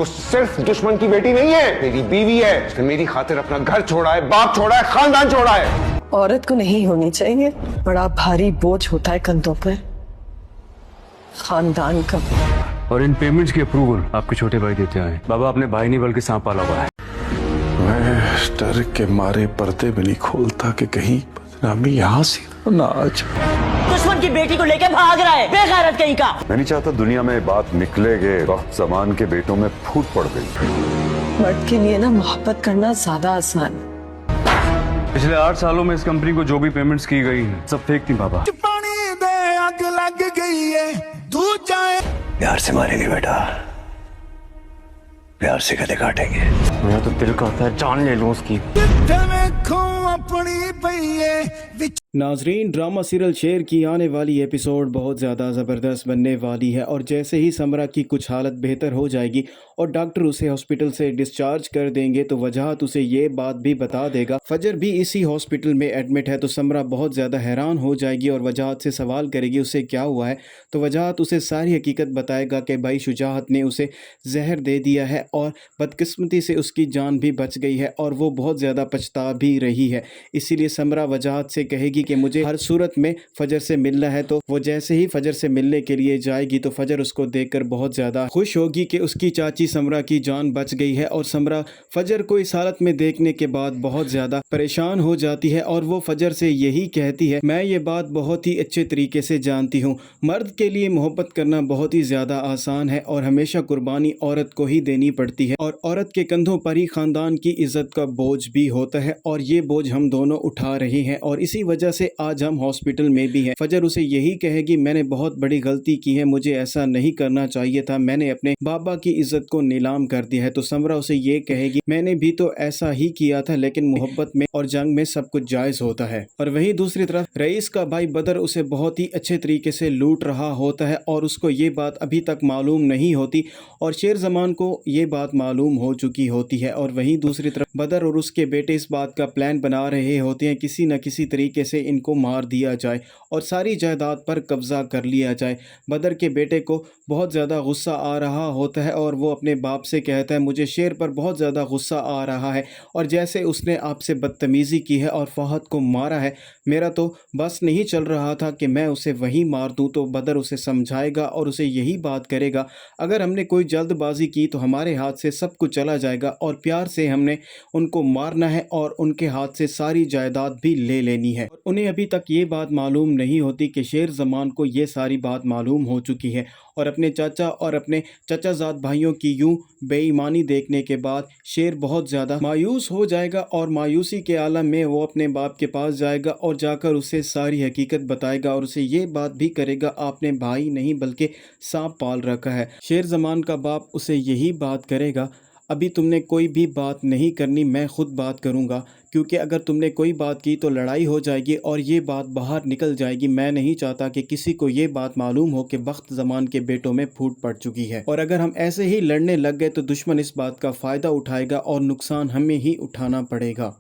वो सिर्फ दुश्मन की बेटी नहीं है, मेरी बीवी है। उसने मेरी खातिर अपना घर छोड़ा है, बाप छोड़ा है, खानदान छोड़ा है। औरत को नहीं होनी चाहिए, बड़ा भारी बोझ होता है कंधों पर खानदान का। और इन पेमेंट्स की अप्रूवल आपके छोटे भाई देते आए। बाबा अपने भाई नहीं बल्कि सांप पाला हुआ है। मैं डर के मारे पर्दे भी नहीं खोलता कि कहीं बदनामी यहाँ से ना आ जाए। दुश्मन की बेटी को लेके भाग रहा है, बेगैरत कहीं का। मैं नहीं चाहता दुनिया में बात निकले के वक्त जमान के बेटों में फूट पड़ गई। मर्द के लिए ना मोहब्बत करना ज्यादा आसान। पिछले 8 सालों में इस कंपनी को जो भी पेमेंट्स की गई हैं, सब फेक थी बाबा। पानी दे आग लग गई है, दूध जाए। प्यार से मारेंगे बेटा, प्यार से गले काटेंगे। मेरा तो दिल करता है जान ले लूं उसकी। अपनी पईए नाजरीन, ड्रामा सीरियल शेर की आने वाली एपिसोड बहुत ज़्यादा ज़बरदस्त बनने वाली है और जैसे ही समरा की कुछ हालत बेहतर हो जाएगी और डॉक्टर उसे हॉस्पिटल से डिस्चार्ज कर देंगे तो वजाहत उसे ये बात भी बता देगा। फजर भी इसी हॉस्पिटल में एडमिट है तो समरा बहुत ज़्यादा हैरान हो जाएगी और वजाहत से सवाल करेगी उससे क्या हुआ है। तो वजाहत उसे सारी हकीकत बताएगा कि भाई शुजाहत ने उसे जहर दे दिया है और बदकिस्मती से उसकी जान भी बच गई है और वो बहुत ज़्यादा पछता भी रही है। इसीलिए समरा वजाहत से कहेगी कि मुझे हर सूरत में फजर से मिलना है। तो वो जैसे ही फजर से मिलने के लिए जाएगी तो फजर उसको देखकर बहुत ज़्यादा खुश होगी कि उसकी चाची समरा की जान बच गई है। और समरा फजर को इस हालत में देखने के बाद बहुत ज़्यादा परेशान हो जाती है और वो फजर से यही कहती है, मैं ये बात बहुत ही अच्छे तरीके से जानती हूँ, मर्द के लिए मोहब्बत करना बहुत ही ज़्यादा आसान है और हमेशा कुर्बानी औरत को ही देनी पड़ती है और औरत के कंधों पर ही ख़ानदान की इज़्ज़त का बोझ भी होता है और ये बोझ हम दोनों उठा रहे हैं और इसी वजह से आज हम हॉस्पिटल में भी हैं। फजर उसे यही कहेगी, मैंने बहुत बड़ी गलती की है, मुझे ऐसा नहीं करना चाहिए था, मैंने अपने बाबा की इज्जत को नीलाम कर दिया है। तो समरा उसे ये कहेगी, मैंने भी तो ऐसा ही किया था, लेकिन मोहब्बत में और जंग में सब कुछ जायज होता है। और वहीं दूसरी तरफ रईस का भाई बदर उसे बहुत ही अच्छे तरीके से लूट रहा होता है और उसको ये बात अभी तक मालूम नहीं होती और शेर जमान को ये बात मालूम हो चुकी होती है। और वहीं दूसरी तरफ बदर और उसके बेटे इस बात का प्लान बना रहे होते हैं किसी न किसी तरीके से इनको मार दिया जाए और सारी जायदाद पर कब्जा कर लिया जाए। बदर के बेटे को बहुत ज़्यादा गुस्सा आ रहा होता है और वो अपने बाप से कहता है, मुझे शेर पर बहुत ज़्यादा गुस्सा आ रहा है और जैसे उसने आपसे बदतमीज़ी की है और फहद को मारा है, मेरा तो बस नहीं चल रहा था कि मैं उसे वहीं मार दूं। तो बदर उसे समझाएगा और उसे यही बात करेगा, अगर हमने कोई जल्दबाजी की तो हमारे हाथ से सब कुछ चला जाएगा और प्यार से हमने उनको मारना है और उनके हाथ से सारी जायदाद भी ले लेनी है। उन्हें अभी तक ये बात मालूम नहीं होती कि शेर जमान को ये सारी बात मालूम हो चुकी है और अपने चाचा और अपने चचाजाद भाइयों की यूं बेईमानी देखने के बाद शेर बहुत ज़्यादा मायूस हो जाएगा और मायूसी के आलम में वो अपने बाप के पास जाएगा और जाकर उसे सारी हकीकत बताएगा और उसे ये बात भी करेगा, आपने भाई नहीं बल्कि सांप पाल रखा है। शेर जमान का बाप उसे यही बात करेगा, अभी तुमने कोई भी बात नहीं करनी, मैं खुद बात करूंगा, क्योंकि अगर तुमने कोई बात की तो लड़ाई हो जाएगी और ये बात बाहर निकल जाएगी। मैं नहीं चाहता कि किसी को ये बात मालूम हो कि वक्त ज़मान के बेटों में फूट पड़ चुकी है और अगर हम ऐसे ही लड़ने लग गए तो दुश्मन इस बात का फ़ायदा उठाएगा और नुकसान हमें ही उठाना पड़ेगा।